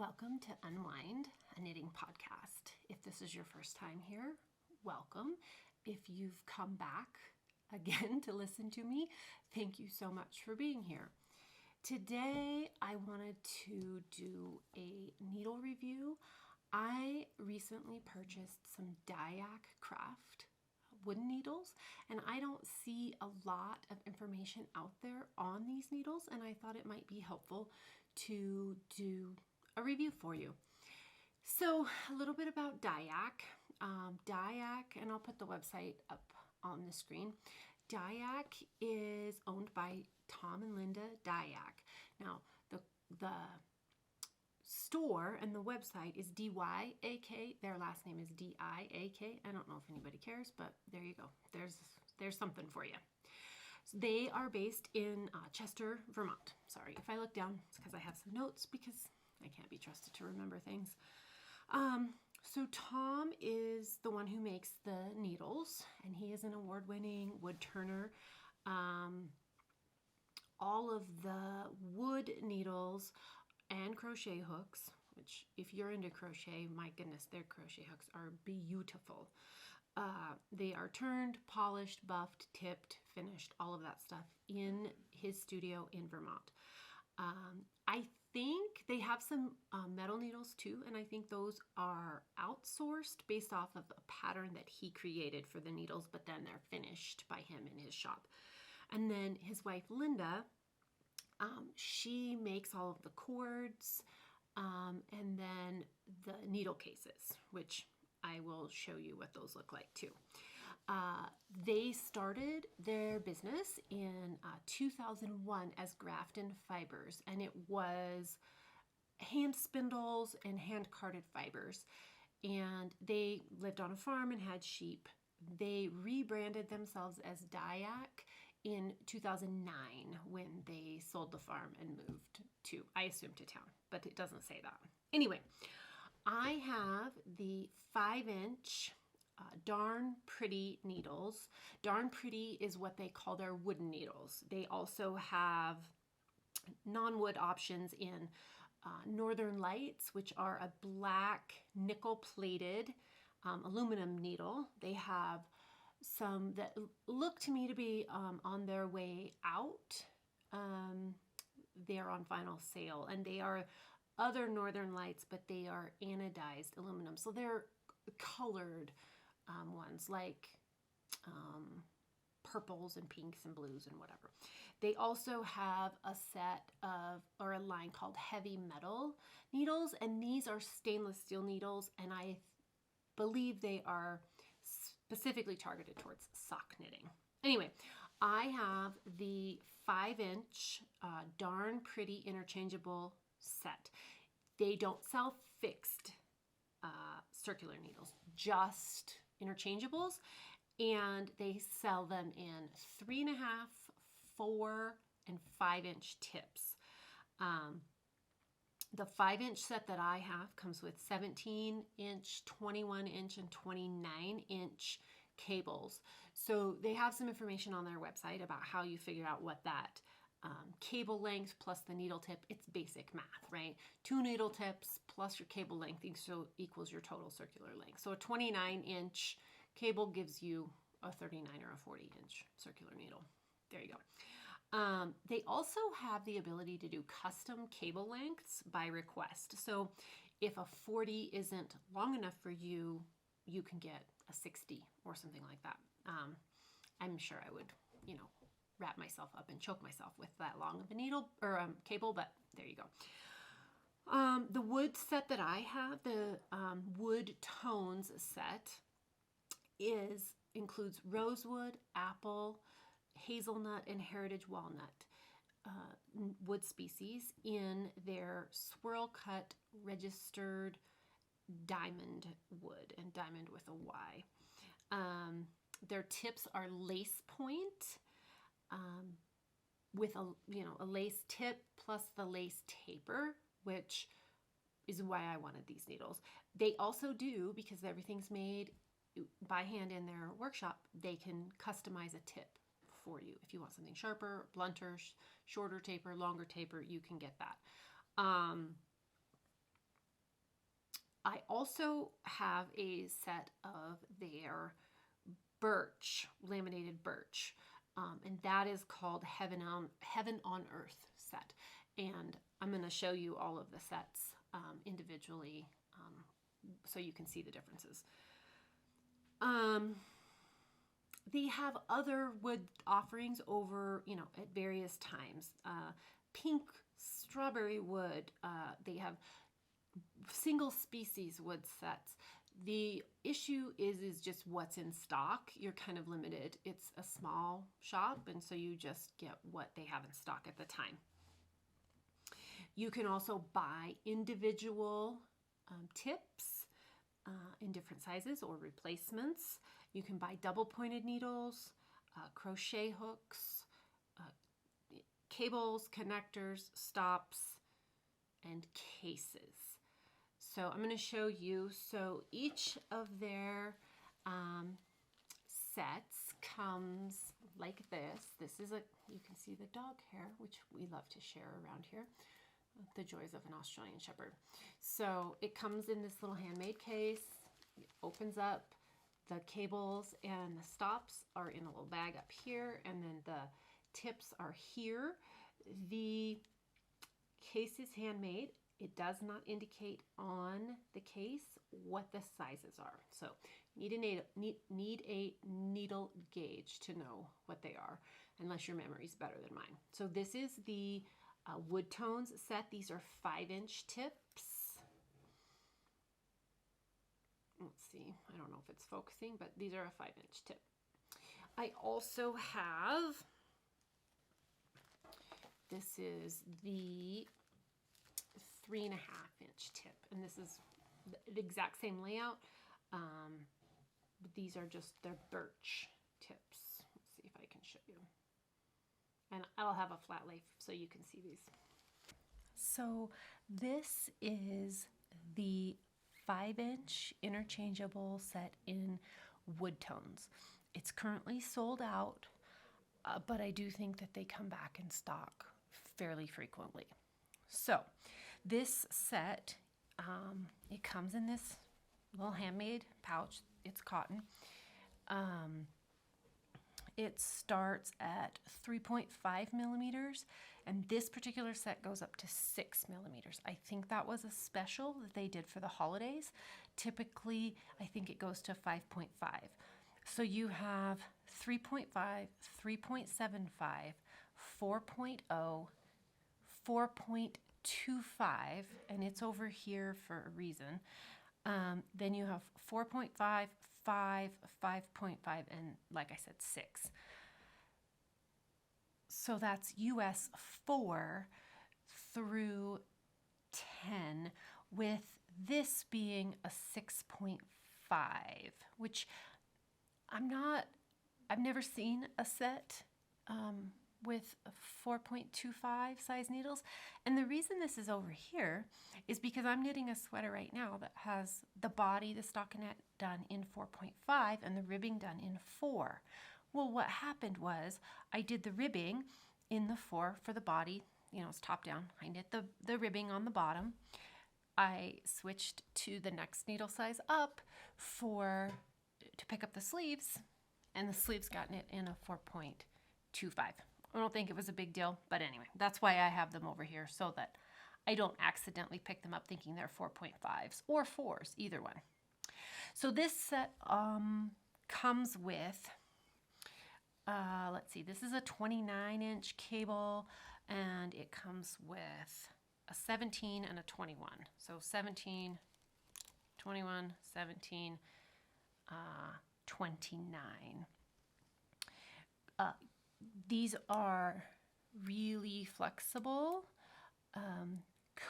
Welcome to Unwind, a knitting podcast. If this is your first time here, welcome. If you've come back again to listen to me, thank you so much for being here. Today, I wanted to do a needle review. I recently purchased some Dyak craft wooden needles, and I don't see a lot of information out there on these needles, and I thought it might be helpful to do a review for you. So a little bit about Dyak. Dyak, and I'll put the website up on the screen. Dyak is owned by Tom and Linda Dyak. Now, the store and the website is Dyak. Their last name is Diak. I don't know if anybody cares, but there you go. There's something for you. So they are based in Chester, Vermont. Sorry, if I look down, it's because I have some notes because I can't be trusted to remember things. So Tom is the one who makes the needles, and he is an award-winning wood turner. All of the wood needles and crochet hooks, which if you're into crochet, my goodness, their crochet hooks are beautiful. They are turned, polished, buffed, tipped, finished, all of that stuff in his studio in Vermont. I think they have some metal needles too, and I think those are outsourced based off of a pattern that he created for the needles, but then they're finished by him in his shop. And then his wife, Linda, she makes all of the cords and then the needle cases, which I will show you what those look like too. They started their business in 2001 as Grafton Fibers, and it was hand spindles and hand carded fibers. And they lived on a farm and had sheep. They rebranded themselves as Dyak in 2009 when they sold the farm and moved to, I assume, to town, but it doesn't say that. Anyway, I have the 5-inch Darn Pretty needles. Darn Pretty is what they call their wooden needles. They also have non-wood options in Northern Lights, which are a black nickel-plated aluminum needle. They have some that look to me to be on their way out. They're on final sale, and they are other Northern Lights, but they are anodized aluminum. So they're colored ones, like purples and pinks and blues and whatever. They also have a set of, or a line called heavy metal needles, and these are stainless steel needles, and I believe they are specifically targeted towards sock knitting. Anyway, I have the 5-inch Darn Pretty Interchangeable set. They don't sell fixed circular needles, just interchangeables, and they sell them in 3.5, 4, and 5-inch tips. The 5-inch set that I have comes with 17-inch, 21-inch, and 29-inch cables. So they have some information on their website about how you figure out what that cable length plus the needle tip, it's basic math, right? 2 needle tips plus your cable length equals your total circular length. So a 29-inch cable gives you a 39 or a 40-inch circular needle. There you go. They also have the ability to do custom cable lengths by request. So if a 40 isn't long enough for you, you can get a 60 or something like that. I'm sure I would, wrap myself up and choke myself with that long of a needle or cable, but there you go. The wood set that I have, the wood tones set, includes rosewood, apple, hazelnut, and heritage walnut wood species in their swirl cut registered diamond wood, and diamond with a Y. Their tips are lace point with a lace tip plus the lace taper, which is why I wanted these needles. They also do, because everything's made by hand in their workshop, they can customize a tip for you. If you want something sharper, blunter, shorter taper, longer taper, you can get that. I also have a set of their birch, laminated birch, and that is called Heaven on Earth set. And I'm going to show you all of the sets individually so you can see the differences. They have other wood offerings over, at various times. Pink strawberry wood. They have single species wood sets. The issue is just what's in stock. You're kind of limited. It's a small shop, and so you just get what they have in stock at the time. You can also buy individual tips in different sizes or replacements. You can buy double pointed needles, crochet hooks, cables, connectors, stops, and cases. So I'm going to show you. So each of their sets comes like this. This is you can see the dog hair, which we love to share around here. The joys of an Australian Shepherd. So it comes in this little handmade case. It opens up. The cables and the stops are in a little bag up here, and then the tips are here. The case is handmade. It does not indicate on the case what the sizes are. So you need a needle gauge to know what they are, unless your memory is better than mine. So this is the wood tones set. These are 5-inch tips. Let's see, I don't know if it's focusing, but these are a 5-inch tip. I also have, this is the 3.5-inch tip, and this is the exact same layout, but these are just their birch tips. Let's see if I can show you. And I'll have a flat lay so you can see these. So this is the 5-inch interchangeable set in wood tones. It's currently sold out, but I do think that they come back in stock fairly frequently. So this set, it comes in this little handmade pouch. It's cotton. It starts at 3.5 millimeters, and this particular set goes up to 6 millimeters. I think that was a special that they did for the holidays. Typically, I think it goes to 5.5. So you have 3.5, 3.75, 4.0, 4.25, and it's over here for a reason. Then you have 4.5, 5, 5.5, and like I said, 6. So that's US 4 through 10, with this being a 6.5, which I've never seen a set with 4.25 size needles. And the reason this is over here is because I'm knitting a sweater right now that has the body, the stockinette done in 4.5 and the ribbing done in 4. Well, what happened was I did the ribbing in the 4 for the body, it's top down. I knit the ribbing on the bottom. I switched to the next needle size up to pick up the sleeves, and the sleeves got knit in a 4.25. I don't think it was a big deal, but anyway, that's why I have them over here, so that I don't accidentally pick them up thinking they're 4.5s or 4s, either one. So this set comes with, let's see, this is a 29-inch cable, and it comes with a 17 and a 21. So 17, 21, 17, 29. These are really flexible,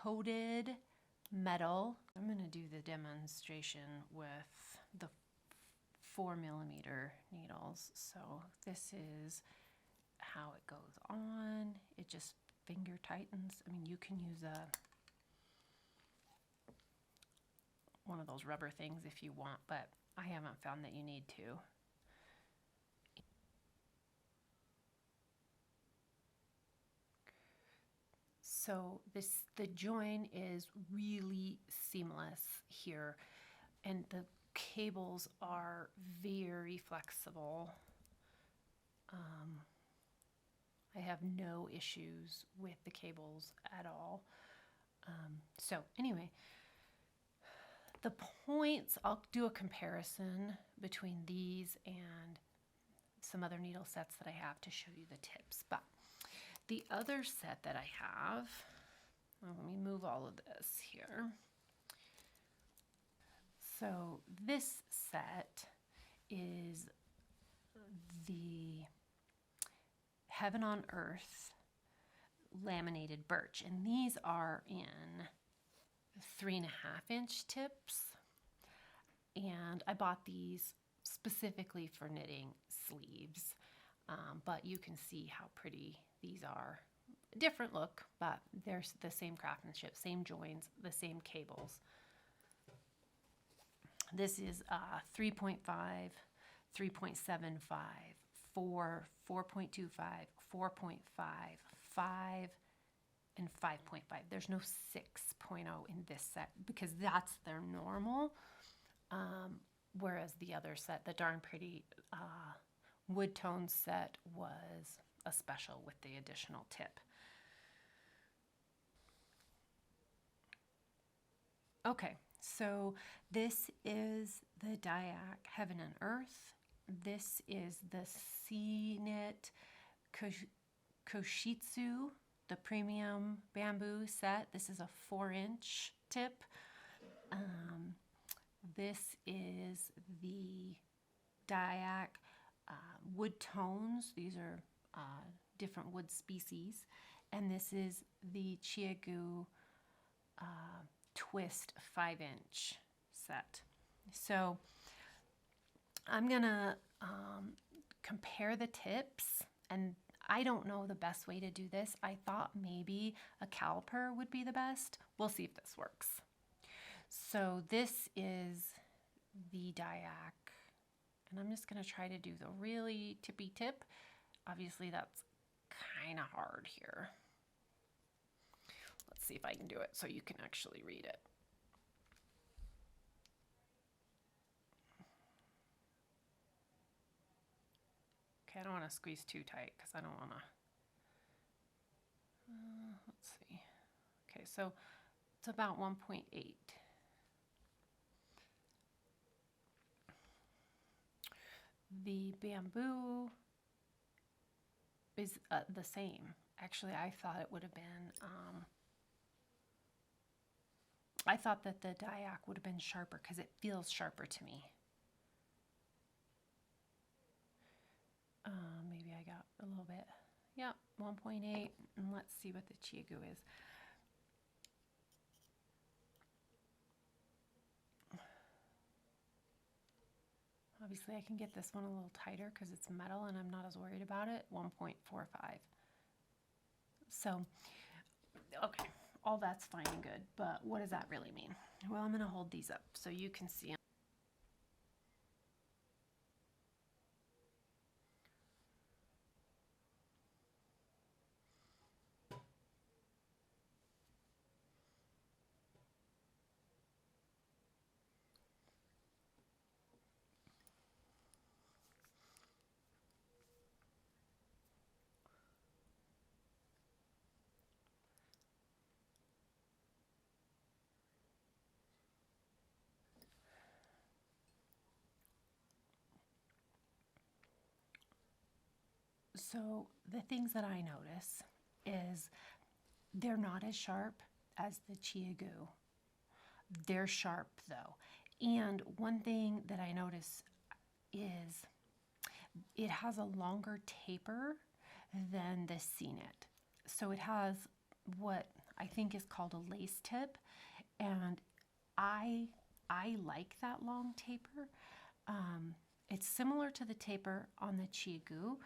coated metal. I'm going to do the demonstration with the 4 millimeter needles. So this is how it goes on. It just finger tightens. I mean, you can use one of those rubber things if you want, but I haven't found that you need to. So the join is really seamless here, and the cables are very flexible. I have no issues with the cables at all. So anyway, the points, I'll do a comparison between these and some other needle sets that I have to show you the tips. But the other set that I have, well, let me move all of this here. So this set is the Heaven on Earth laminated birch, and these are in 3.5-inch tips, and I bought these specifically for knitting sleeves, but you can see how pretty these are. Different look, but they're the same craftsmanship, same joins, the same cables. This is 3.5, 3.75, 4, 4.25, 4.5, 5, and 5.5. There's no 6.0 in this set because that's their normal. Whereas the other set, the Darn Pretty wood tone set, was a special with the additional tip. Okay, so this is the Dyak Heaven and Earth. This is the Sea Knit Koshitsu, the premium bamboo set. This is a 4-inch tip. This is the Dyak wood tones. These are different wood species. And this is the Chiagu twist 5-inch set. So I'm gonna compare the tips, and I don't know the best way to do this. I thought maybe a caliper would be the best. We'll see if this works. So this is the Dyak, and I'm just gonna try to do the really tippy tip. Obviously that's kind of hard here. Let's see if I can do it so you can actually read it. Okay, I don't want to squeeze too tight because I don't want to. Let's see. Okay, so it's about 1.8. The bamboo is the same. Actually, I thought it would have been, I thought that the Dyak would have been sharper because it feels sharper to me. Maybe I got a little bit. Yep, 1.8. And let's see what the Chiagu is. Obviously, I can get this one a little tighter because it's metal and I'm not as worried about it. 1.45. So, okay, all that's fine and good, but what does that really mean? Well, I'm going to hold these up so you can see them. So the things that I notice is they're not as sharp as the Chiagu. They're sharp though. And one thing that I notice is it has a longer taper than the Sea Knit. So it has what I think is called a lace tip, and I like that long taper. It's similar to the taper on the Chiagu,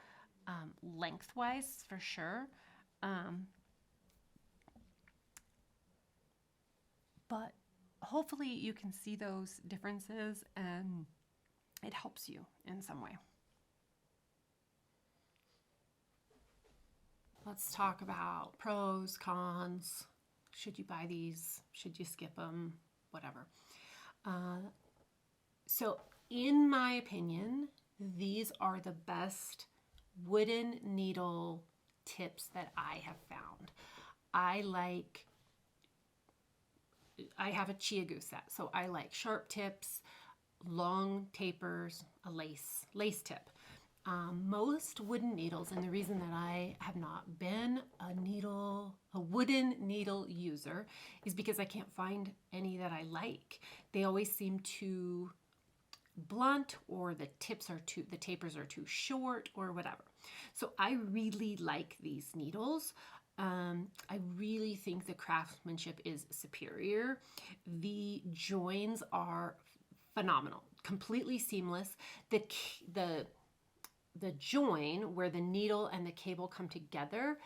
lengthwise for sure. But hopefully you can see those differences and it helps you in some way. let's talk about pros, cons. Should you buy these? Should you skip them? Whatever. So in my opinion, these are the best wooden needle tips that I have found. I have a Chia Goo set, so I like sharp tips, long tapers, a lace tip. Most wooden needles, and the reason that I have not been a wooden needle user is because I can't find any that I like. They always seem too blunt, or the tapers are too short, or whatever. So I really like these needles. I really think the craftsmanship is superior. The joins are phenomenal, completely seamless. The join where the needle and the cable come together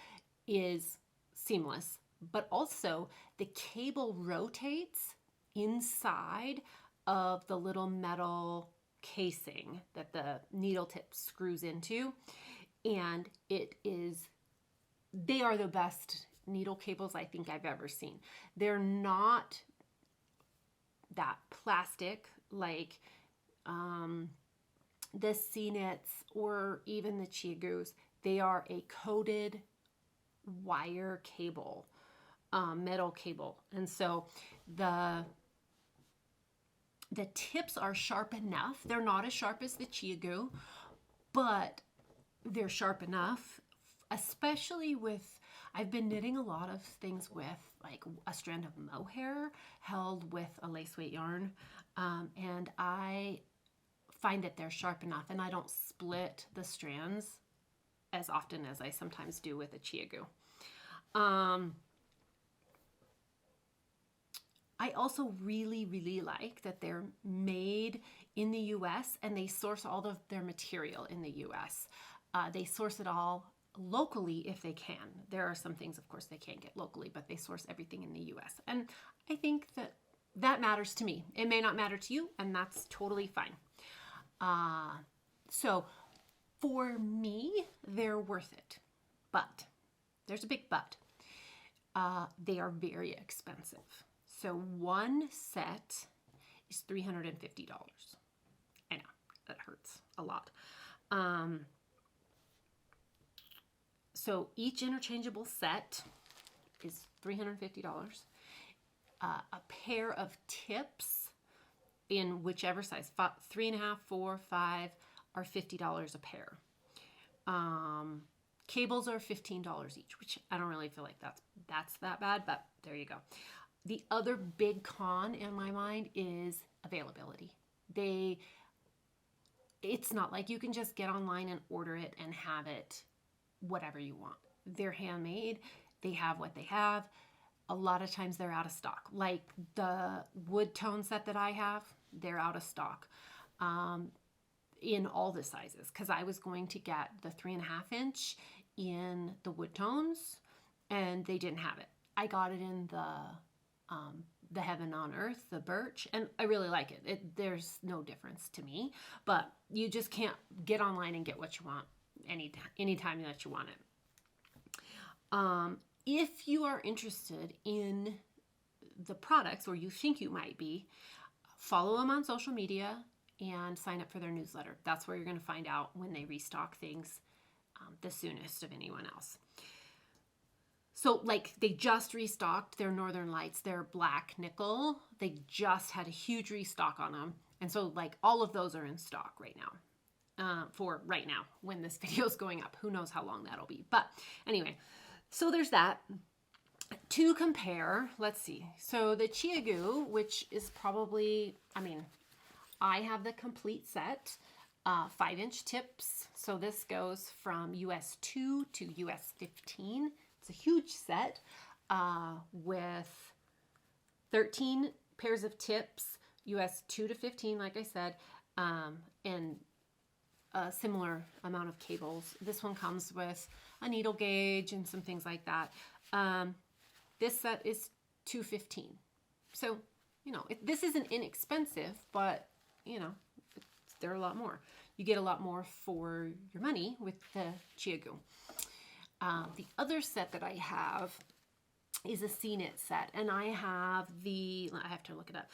is seamless, but also the cable rotates inside of the little metal casing that the needle tip screws into, and they are the best needle cables I think I've ever seen. They're not that plastic like the C-Knits or even the Chia Goos. They are a coated wire cable, metal cable. And so the tips are sharp enough. They're not as sharp as the Chia Goo, but they're sharp enough, especially I've been knitting a lot of things with like a strand of mohair held with a lace weight yarn. And I find that they're sharp enough, and I don't split the strands as often as I sometimes do with a Chia Goo. I also really, really like that they're made in the US and they source all of their material in the US. They source it all locally if they can. There are some things, of course, they can't get locally, but they source everything in the US. And I think that matters to me. It may not matter to you, and that's totally fine. So for me, they're worth it. But there's a big but. They are very expensive. So one set is $350. I know, that hurts a lot. So each interchangeable set is $350. A pair of tips in whichever size, 3.5, 4, 5, are $50 a pair. Cables are $15 each, which I don't really feel like that's that bad, but there you go. The other big con in my mind is availability. It's not like you can just get online and order it and have it whatever you want. They're handmade. They have what they have. A lot of times they're out of stock. Like the wood tone set that I have, they're out of stock in all the sizes, because I was going to get the 3.5 inch in the wood tones and they didn't have it. I got it in the Heaven on Earth, the birch, and I really like it. There's no difference to me, but you just can't get online and get what you want anytime that you want it. If you are interested in the products, or you think you might be, follow them on social media and sign up for their newsletter. That's where you're going to find out when they restock things the soonest of anyone else. So like they just restocked their Northern Lights, their black nickel. They just had a huge restock on them. And so like all of those are in stock right now, for right now when this video is going up. Who knows how long that'll be. But anyway, so there's that. To compare, let's see. So the Chia Goo, which is probably, I have the complete set, 5-inch tips. So this goes from US 2 to US 15. It's a huge set with 13 pairs of tips, US 2 to 15, like I said, and a similar amount of cables. This one comes with a needle gauge and some things like that. This set is $215. So, this isn't inexpensive, but, they're a lot more. You get a lot more for your money with the Chia Goo. The other set that I have is a C-knit set, and I have I have to look it up,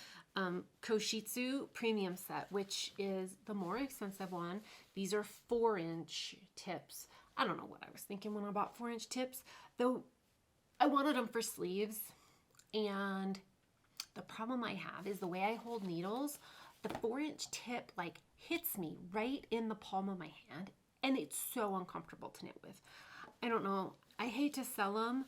Koshitsu premium set, which is the more expensive one. These are 4-inch tips. I don't know what I was thinking when I bought 4-inch tips, though I wanted them for sleeves, and the problem I have is the way I hold needles, the 4-inch tip like hits me right in the palm of my hand, and it's so uncomfortable to knit with. I don't know. I hate to sell them,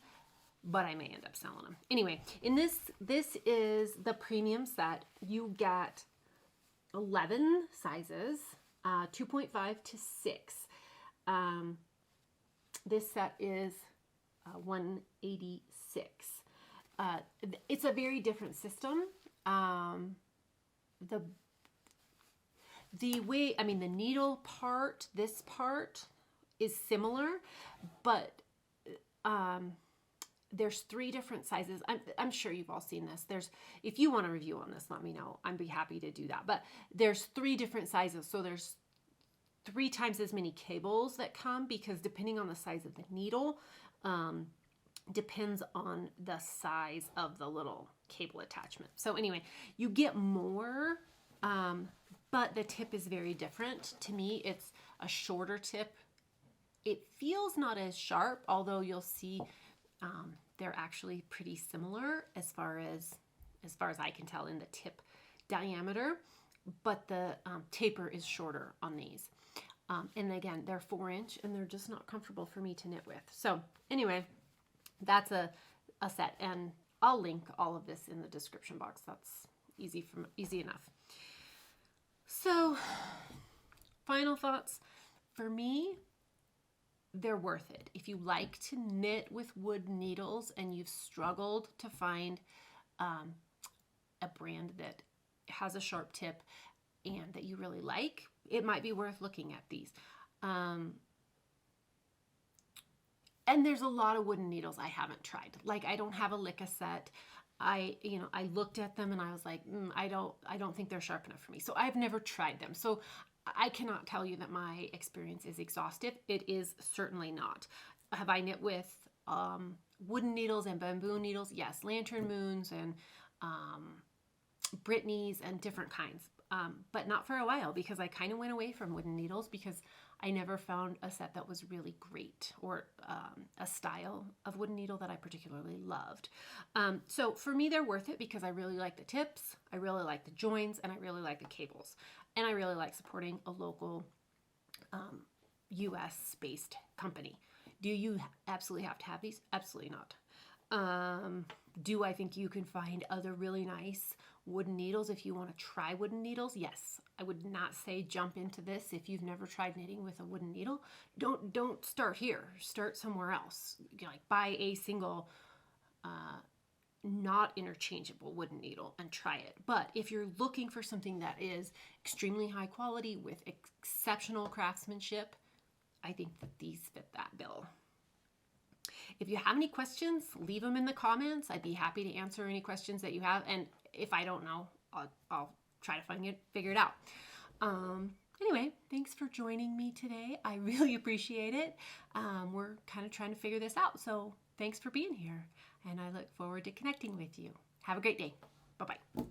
but I may end up selling them. Anyway, in this is the premium set. You get 11 sizes, 2.5 to 6. This set is $186. It's a very different system. The way, I mean, the needle part, this part is similar, but there's 3 different sizes. I'm sure you've all seen this. If you want a review on this, let me know. I'd be happy to do that. But there's 3 different sizes. So there's 3 times as many cables that come, because depending on the size of the needle, depends on the size of the little cable attachment. So anyway, you get more, but the tip is very different. To me, it's a shorter tip. It feels not as sharp, although you'll see they're actually pretty similar as far as I can tell in the tip diameter, but the taper is shorter on these. And again, they're 4-inch and they're just not comfortable for me to knit with. So anyway, that's a set, and I'll link all of this in the description box. That's easy enough. So final thoughts. For me, they're worth it. If you like to knit with wood needles and you've struggled to find a brand that has a sharp tip and that you really like, it might be worth looking at these. And there's a lot of wooden needles I haven't tried. Like, I don't have a Licka set. I looked at them and I was like, I don't think they're sharp enough for me. So I've never tried them. So I cannot tell you that my experience is exhaustive. It is certainly not. Have I knit with wooden needles and bamboo needles? Yes, lantern moons and Brittany's and different kinds. But not for a while, because I kind of went away from wooden needles because I never found a set that was really great, or a style of wooden needle that I particularly loved. So for me, they're worth it because I really like the tips, I really like the joins, and I really like the cables. And I really like supporting a local US-based company. Do you absolutely have to have these? Absolutely not. Do I think you can find other really nice wooden needles if you want to try wooden needles? Yes. I would not say jump into this if you've never tried knitting with a wooden needle. Don't start here. Start somewhere else. Like, buy a single not interchangeable wooden needle and try it. But if you're looking for something that is extremely high quality with exceptional craftsmanship, I think that these fit that bill. If you have any questions, leave them in the comments. I'd be happy to answer any questions that you have. And if I don't know, I'll try to figure it out. Anyway, thanks for joining me today. I really appreciate it. We're kind of trying to figure this out. So thanks for being here. And I look forward to connecting with you. Have a great day. Bye-bye.